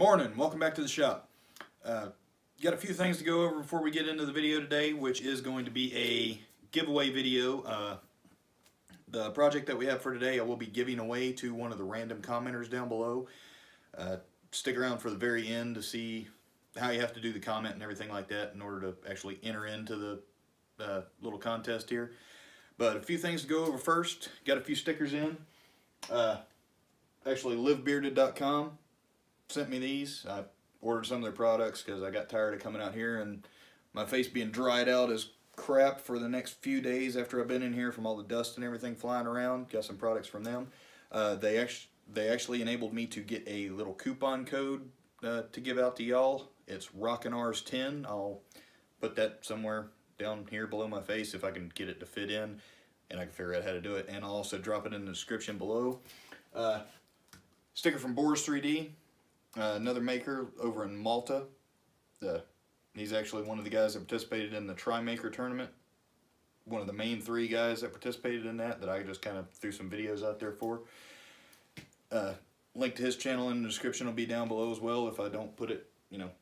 Morning, welcome back to the shop. Got a few things to go over before we get into the video today, which is going to be a giveaway video. The project that we have for today I will be giving away to one of the random commenters down below. Stick around for the very end to see how you have to do the comment and everything like that in order to actually enter into the little contest here. But a few things to go over first. Got a few stickers in. Actually, livebearded.com sent me these. I ordered some of their products because I got tired of coming out here and my face being dried out as crap for the next few days after I've been in here from all the dust and everything flying around. Got some products from them. They actually enabled me to get a little coupon code to give out to y'all. It's Rockin 10. I'll put that somewhere down here below my face if I can get it to fit in and I can figure out how to do it, and I'll also drop it in the description below. Sticker from Boris 3D, another maker over in Malta. He's actually one of the guys that participated in the Tri-Maker tournament. One of the main 3 guys that participated in that I just kind of threw some videos out there for. Link to his channel in the description will be down below as well if I don't put it,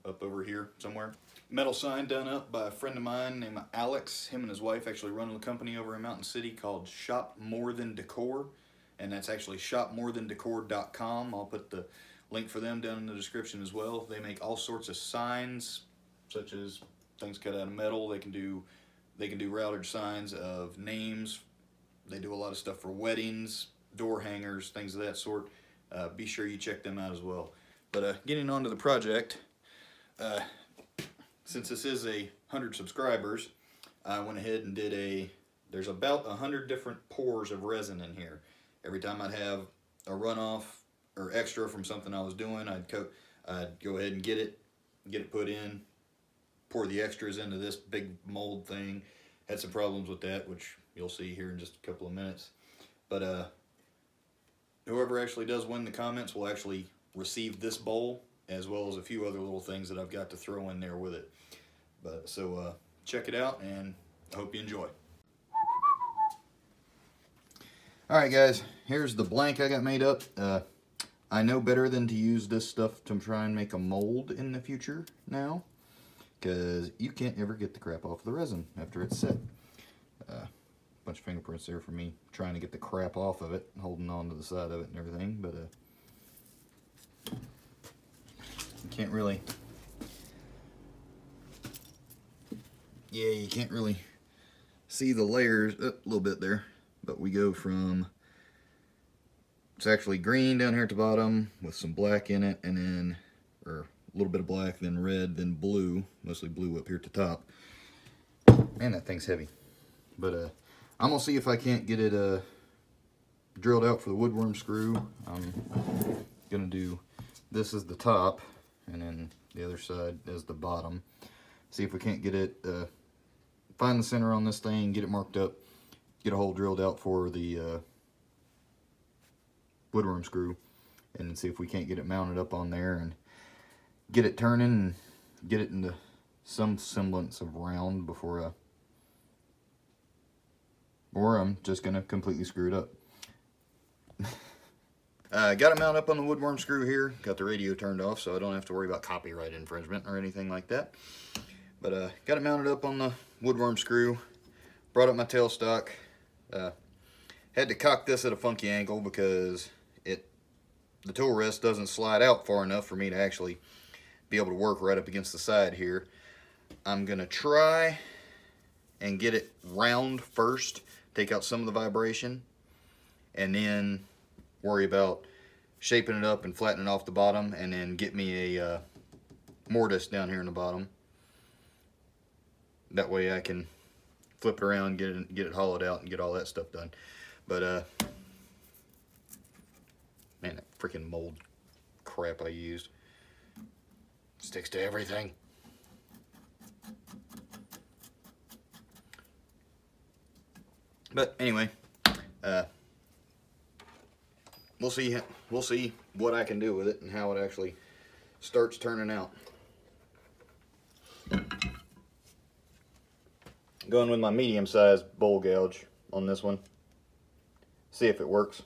up over here somewhere. Metal sign done up by a friend of mine named Alex. Him and his wife actually run a company over in Mountain City called Shop More Than Decor, and that's actually shopmorethandecor.com. I'll put the link for them down in the description as well. They make all sorts of signs, such as things cut out of metal. They can do routed signs of names. They do a lot of stuff for weddings, door hangers, things of that sort. Be sure you check them out as well. But getting on to the project, since this is 100 subscribers, I went ahead and did there's about 100 different pours of resin in here. Every time I'd have a runoff or extra from something I was doing, I'd go ahead and get it put in, pour the extras into this big mold thing. Had some problems with that, which you'll see here in just a couple of minutes. But whoever actually does win the comments will actually receive this bowl, as well as a few other little things that I've got to throw in there with it. But so check it out, and I hope you enjoy. Alright guys, here's the blank I got made up. I know better than to use this stuff to try and make a mold in the future now, because you can't ever get the crap off the resin after it's set. Bunch of fingerprints there for me trying to get the crap off of it, holding on to the side of it and everything, but you can't really, you can't really see the layers, a little bit there, but we go from, it's actually green down here at the bottom with some black in it, and then, or a little bit of black, then red, then blue, mostly blue up here at the top. Man, that thing's heavy. But I'm gonna see if I can't get it drilled out for the woodworm screw. I'm gonna do this as the top, and then the other side as the bottom. See if we can't get it, find the center on this thing, get it marked up, get a hole drilled out for the woodworm screw, and then see if we can't get it mounted up on there and get it turning and get it into some semblance of round before or I'm just gonna completely screw it up. Got it mounted up on the woodworm screw here. Got the radio turned off so I don't have to worry about copyright infringement or anything like that. But got it mounted up on the woodworm screw. Brought up my tailstock. Had to cock this at a funky angle because the tool rest doesn't slide out far enough for me to actually be able to work right up against the side here. I'm gonna try and get it round first, take out some of the vibration, and then worry about shaping it up and flattening off the bottom, and then get me a mortise down here in the bottom. That way I can flip it around, get it hollowed out, and get all that stuff done. But man, that freaking mold crap I used sticks to everything. But anyway, we'll see what I can do with it and how it actually starts turning out. Going with my medium-sized bowl gouge on this one. See if it works.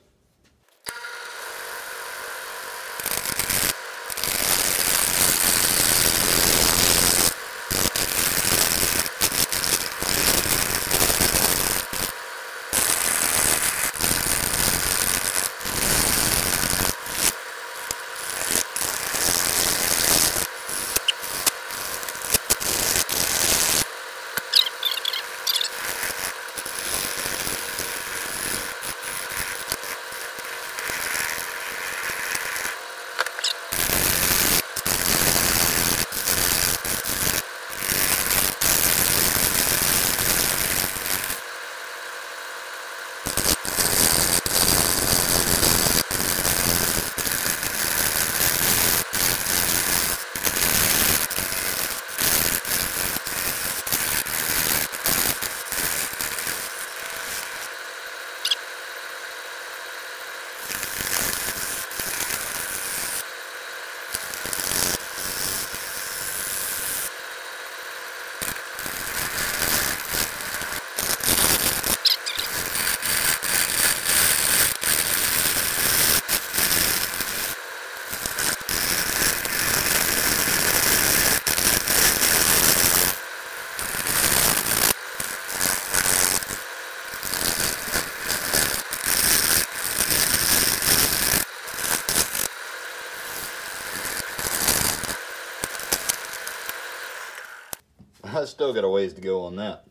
I still got a ways to go on that.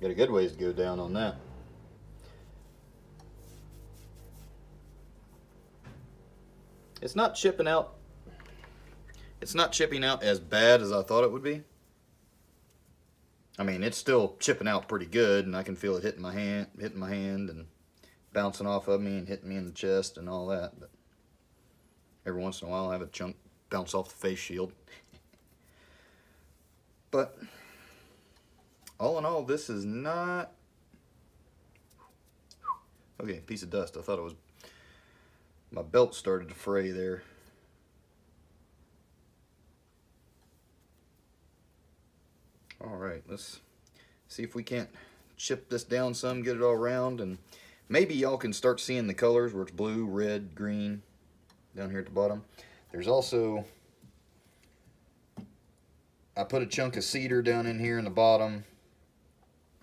Got a good ways to go down on that. It's not chipping out. It's not chipping out as bad as I thought it would be. I mean, it's still chipping out pretty good, and I can feel it hitting my hand and bouncing off of me and hitting me in the chest and all that. But every once in a while I have a chunk bounce off the face shield. But all in all, this is not... Okay, piece of dust. I thought it was... My belt started to fray there. Alright, let's see if we can't chip this down some, get it all around, and maybe y'all can start seeing the colors where it's blue, red, green down here at the bottom. There's also, I put a chunk of cedar down in here in the bottom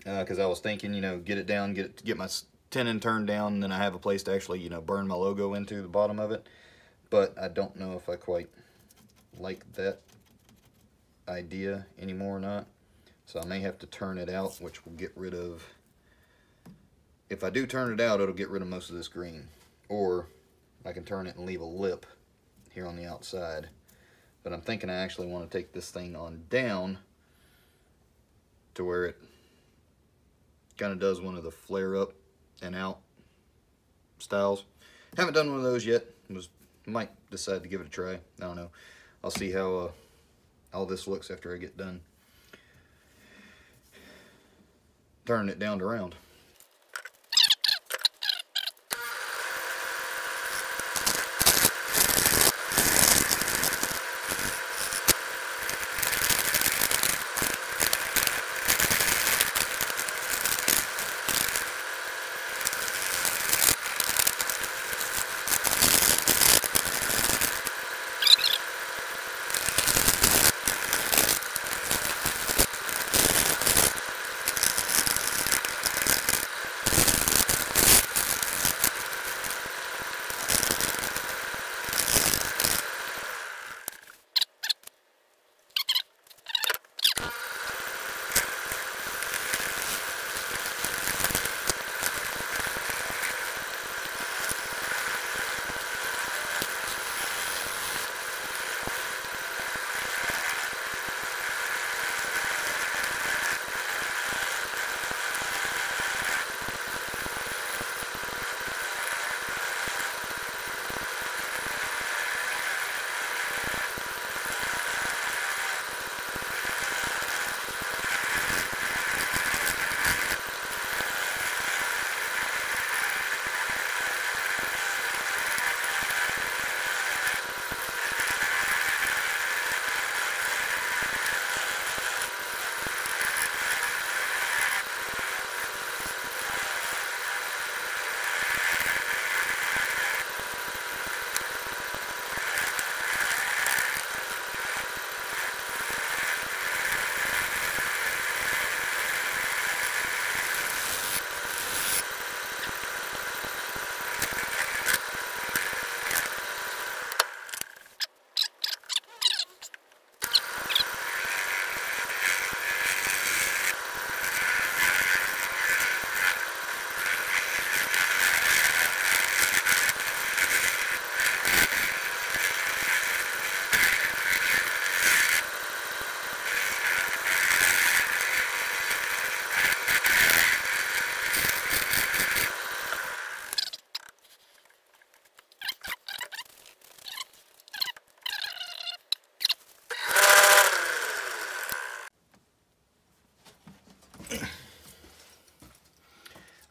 because I was thinking, you know, get it down, get my tenon turned down, and then I have a place to actually, you know, burn my logo into the bottom of it. But I don't know if I quite like that idea anymore or not. So I may have to turn it out, which will get rid of, if I do turn it out, it'll get rid of most of this green. Or I can turn it and leave a lip here on the outside. But I'm thinking I actually want to take this thing on down to where it kind of does one of the flare up and out styles. Haven't done one of those yet. Might decide to give it a try. I don't know. I'll see how all this looks after I get done turning it down to round.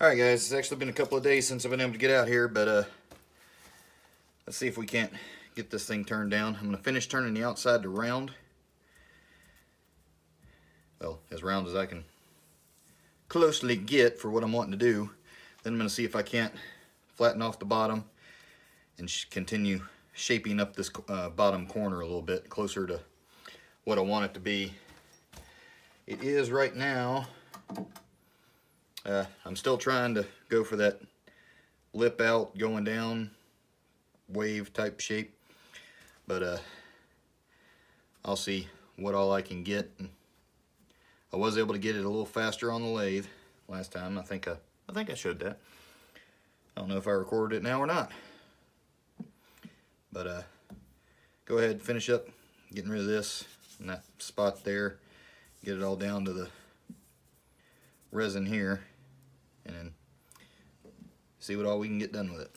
Alright guys, it's actually been a couple of days since I've been able to get out here, but let's see if we can't get this thing turned down. I'm going to finish turning the outside to round. Well, as round as I can closely get for what I'm wanting to do. Then I'm going to see if I can't flatten off the bottom and continue shaping up this bottom corner a little bit closer to what I want it to be. It is right now, I'm still trying to go for that lip out, going down, wave type shape. but I'll see what all I can get. And I was able to get it a little faster on the lathe last time. I think I showed that. I don't know if I recorded it now or not. But go ahead and finish up getting rid of this and that spot there. Get it all down to the resin here, and then see what all we can get done with it.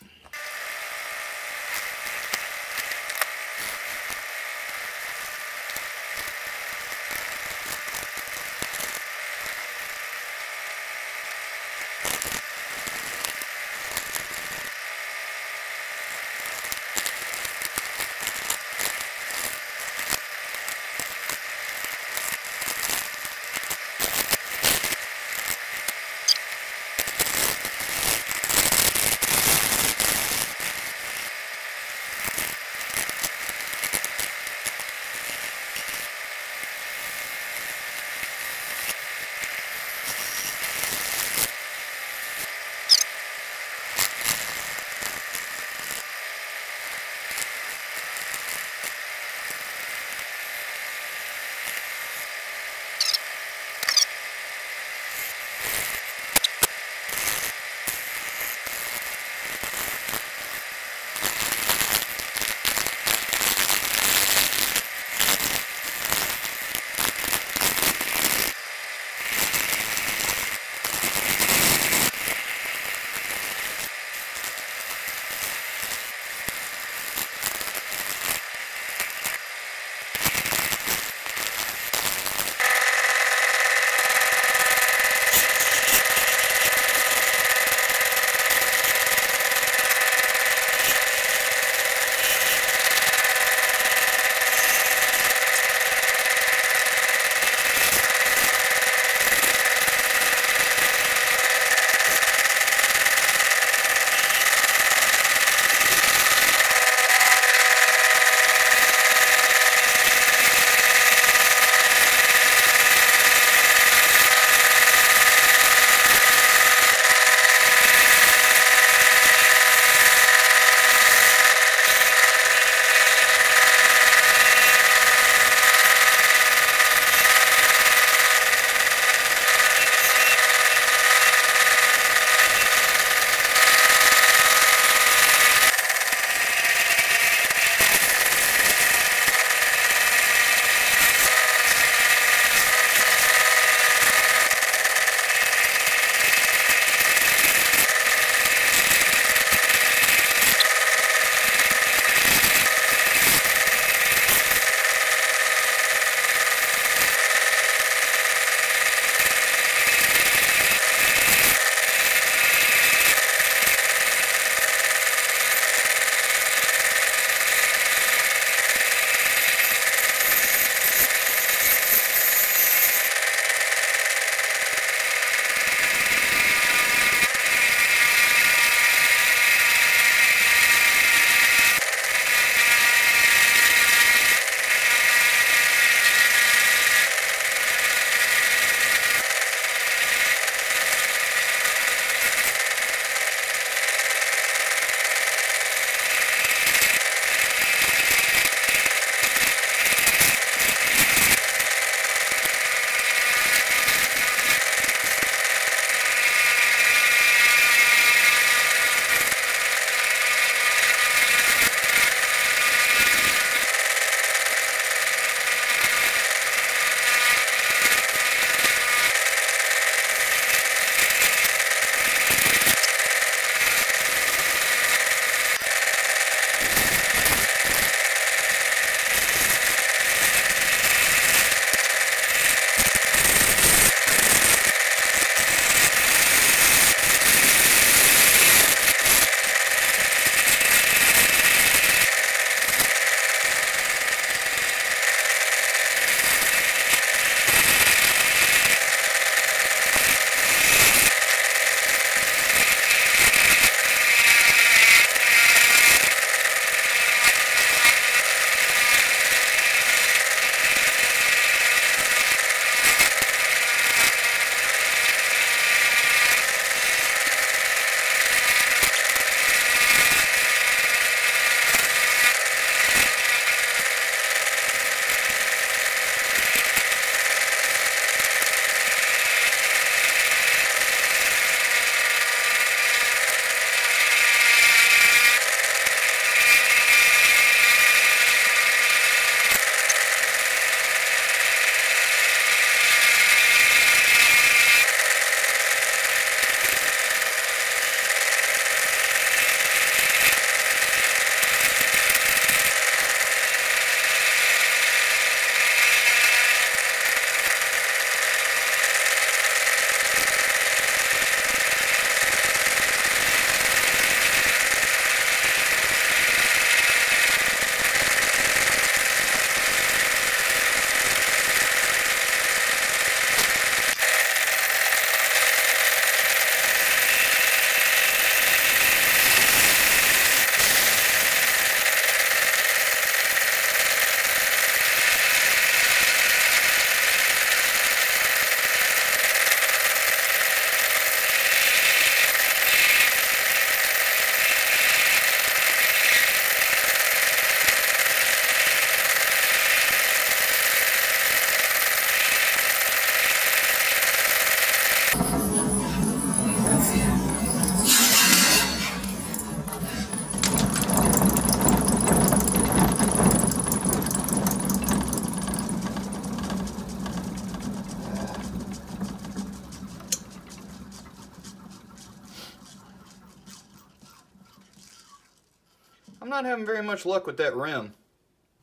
I'm not having very much luck with that rim.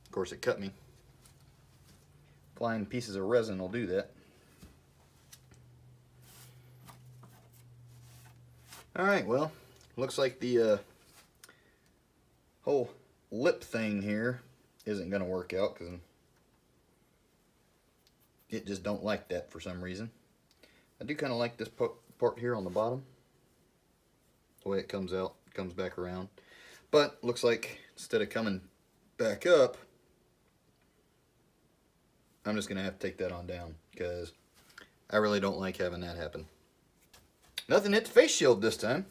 Of course it cut me. Applying pieces of resin will do that. Alright, well, looks like the whole lip thing here isn't going to work out because it just don't like that for some reason. I do kind of like this part here on the bottom. The way it comes out, comes back around. But looks like instead of coming back up, I'm just going to have to take that on down because I really don't like having that happen. Nothing hit the face shield this time.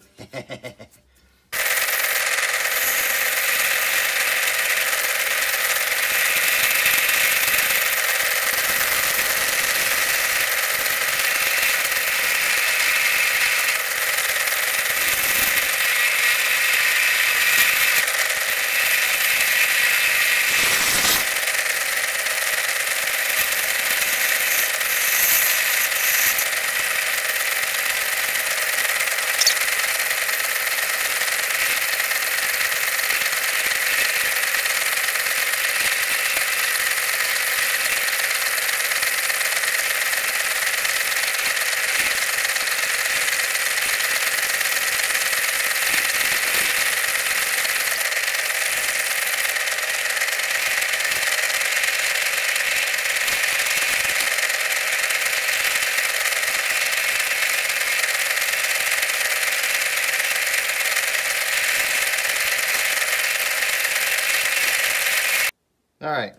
Alright,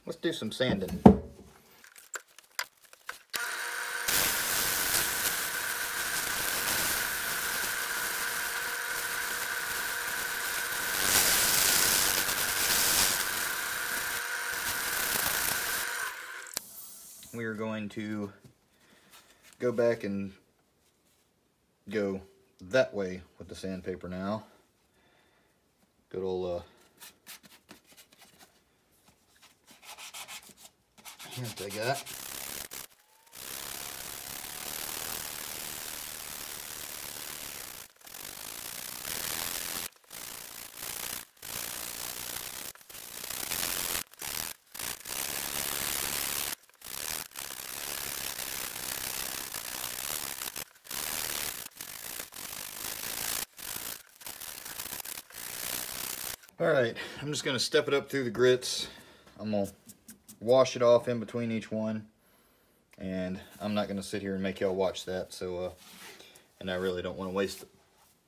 let's do some sanding. We are going to go back and go that way with the sandpaper now. Good old hint I got. Alright, I'm just going to step it up through the grits. I'm going to wash it off in between each one. And I'm not going to sit here and make y'all watch that. So, and I really don't want to waste the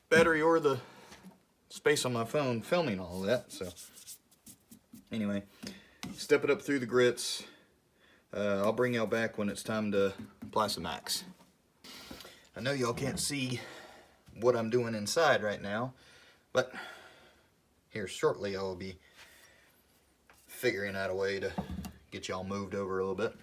battery or the space on my phone filming all of that. So, anyway, step it up through the grits. I'll bring y'all back when it's time to apply some wax. I know y'all can't see what I'm doing inside right now, but here shortly I will be figuring out a way to get y'all moved over a little bit.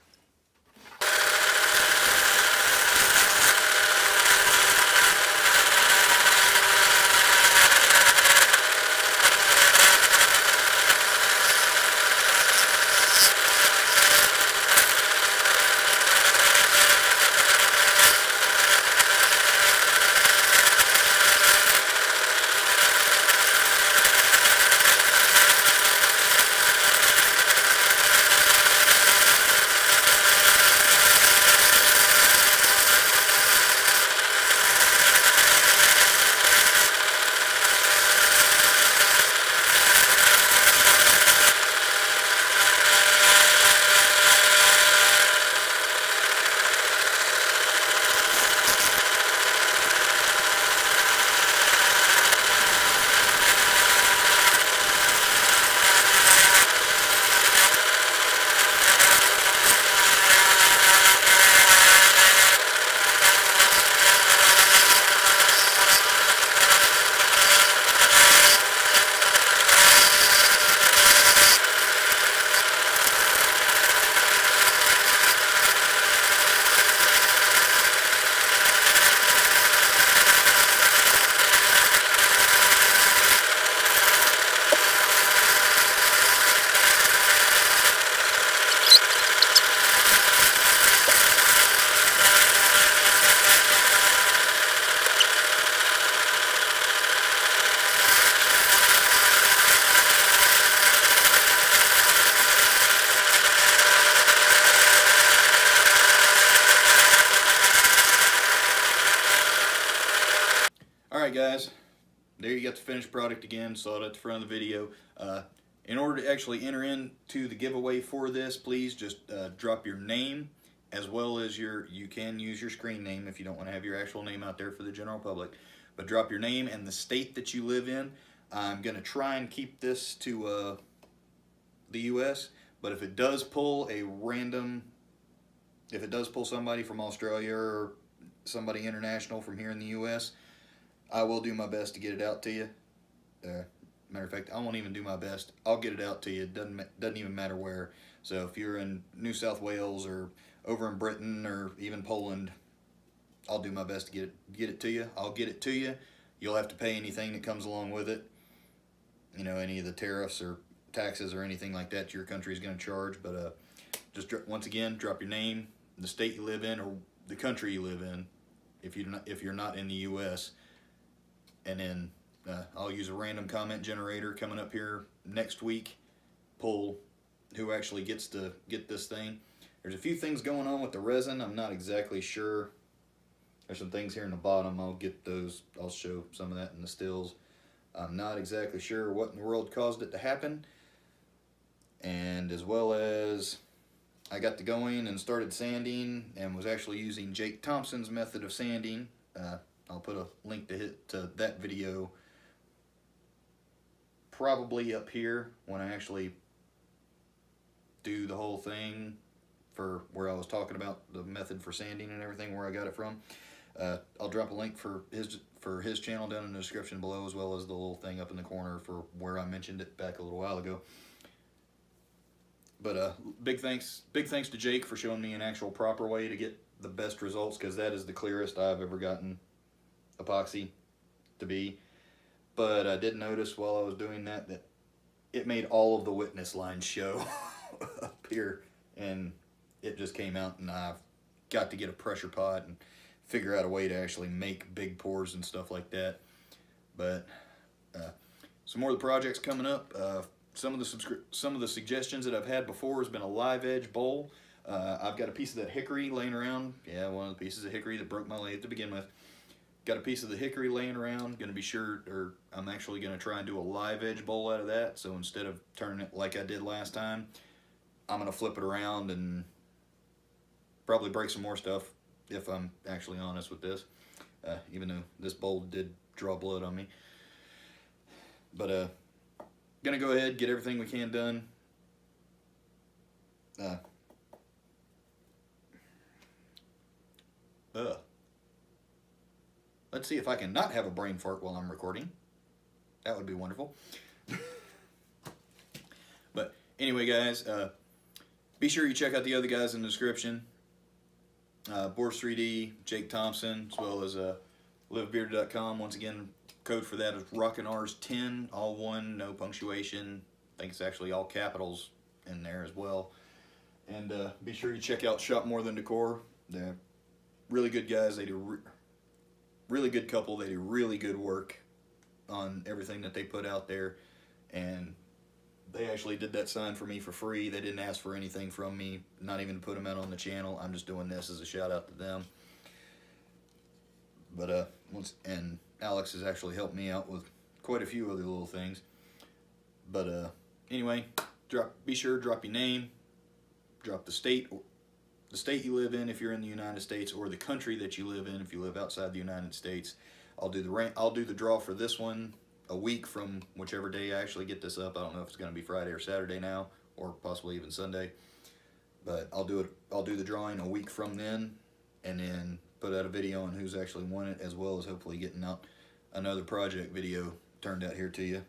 there you got the finished product again. Saw it at the front of the video. In order to actually enter into the giveaway for this, please just drop your name, as well as you can use your screen name if you don't want to have your actual name out there for the general public. But drop your name and the state that you live in. I'm going to try and keep this to the U.S., but if it does pull somebody from Australia or somebody international from here in the U.S., I will do my best to get it out to you. Matter of fact, I won't even do my best. I'll get it out to you. It doesn't even matter where. So if you're in New South Wales or over in Britain or even Poland, I'll do my best to get it to you. I'll get it to you. You'll have to pay anything that comes along with it. You know, any of the tariffs or taxes or anything like that your country is going to charge. But just once again, drop your name, the state you live in, or the country you live in, if you're not in the U.S. And then I'll use a random comment generator coming up here next week. Pull who actually gets to get this thing. There's a few things going on with the resin. I'm not exactly sure. There's some things here in the bottom. I'll get those. I'll show some of that in the stills. I'm not exactly sure what in the world caused it to happen. And as well as I got to going and started sanding and was actually using Jake Thompson's method of sanding. I'll put a link to that video probably up here when I actually do the whole thing for where I was talking about the method for sanding and everything, where I got it from. I'll drop a link for his channel down in the description below, as well as the little thing up in the corner for where I mentioned it back a little while ago. But big thanks to Jake for showing me an actual proper way to get the best results, because that is the clearest I've ever gotten epoxy to be. But I did notice while I was doing that it made all of the witness lines show up here, and it just came out, and I've got to get a pressure pot and figure out a way to actually make big pours and stuff like that. But some more of the projects coming up. Some of the suggestions that I've had before has been a live edge bowl. I've got a piece of that hickory laying around. Yeah, one of the pieces of hickory that broke my lathe to begin with. Got a piece of the hickory laying around. Going to be sure, or I'm actually going to try and do a live edge bowl out of that. So instead of turning it like I did last time, I'm going to flip it around and probably break some more stuff, if I'm actually honest with this. Even though this bowl did draw blood on me. But gonna go ahead, get everything we can done. Let's see if I can not have a brain fart while I'm recording. That would be wonderful. But anyway, guys, be sure you check out the other guys in the description. Boards 3D, Jake Thompson, as well as livebearded.com. Once again, code for that is Rockin Rs10, all one, no punctuation. I think it's actually all capitals in there as well. And be sure you check out Shop More Than Decor. They're really good guys. They do really good couple. They do really good work on everything that they put out there. And they actually did that sign for me for free. They didn't ask for anything from me, not even to put them out on the channel. I'm just doing this as a shout out to them. But and Alex has actually helped me out with quite a few other little things. But anyway, be sure to drop your name, drop the state you live in if you're in the United States, or the country that you live in if you live outside the United States. I'll do the draw for this one a week from whichever day I actually get this up. I don't know if it's going to be Friday or Saturday now, or possibly even Sunday. But I'll do the drawing a week from then, and then put out a video on who's actually won it, as well as hopefully getting out another project video turned out here to you.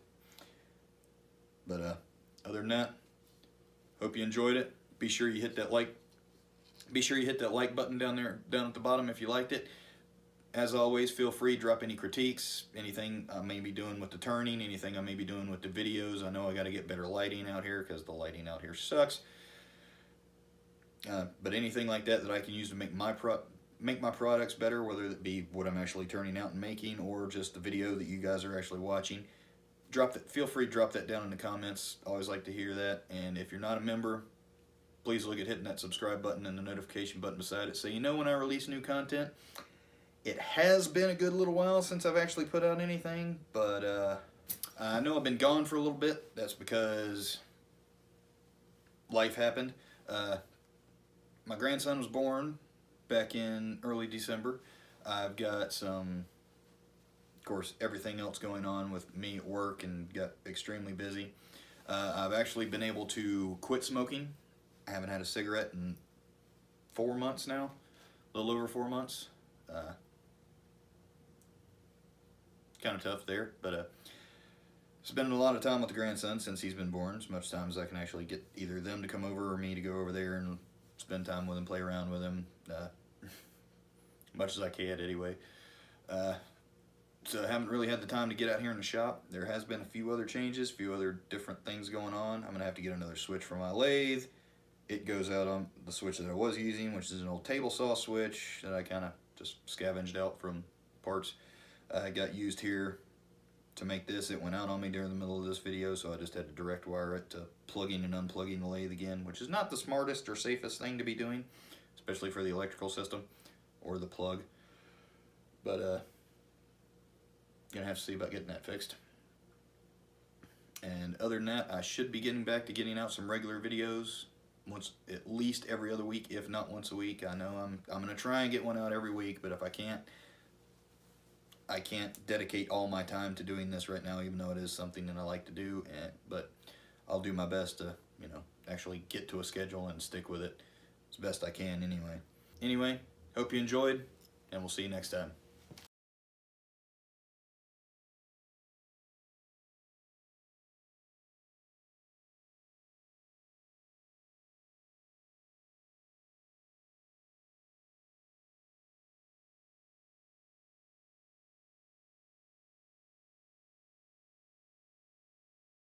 But other than that, hope you enjoyed it. Be sure you hit that like button down at the bottom if you liked it. As always, feel free to drop any critiques, anything I may be doing with the turning, anything I may be doing with the videos. I know I got to get better lighting out here because the lighting out here sucks. But anything like that I can use to make my products better, whether it be what I'm actually turning out and making, or just the video that you guys are actually watching, feel free to drop that down in the comments. I always like to hear that. And if you're not a member, please look at hitting that subscribe button and the notification button beside it, so you know when I release new content. It has been a good little while since I've actually put out anything, but I know I've been gone for a little bit. That's because life happened. My grandson was born back in early December. I've got some, of course, everything else going on with me at work and got extremely busy. I've actually been able to quit smoking. I haven't had a cigarette in 4 months now, a little over 4 months. Kind of tough there, but spending a lot of time with the grandson since he's been born, as much time as I can actually get either them to come over or me to go over there and spend time with him, play around with him, much as I can anyway. So I haven't really had the time to get out here in the shop. There has been a few other changes, a few other different things going on. I'm going to have to get another switch for my lathe. It goes out on the switch that I was using, which is an old table saw switch that I kind of just scavenged out from parts. Got used here to make this. It went out on me during the middle of this video, so I just had to direct wire it to plugging and unplugging the lathe again, which is not the smartest or safest thing to be doing, especially for the electrical system or the plug. But gonna have to see about getting that fixed. And other than that, I should be getting back to getting out some regular videos once, at least every other week, if not once a week. I know I'm gonna try and get one out every week, but if I can't dedicate all my time to doing this right now, even though it is something that I like to do. But I'll do my best to, you know, actually get to a schedule and stick with it as best I can anyway. Anyway, hope you enjoyed, and we'll see you next time.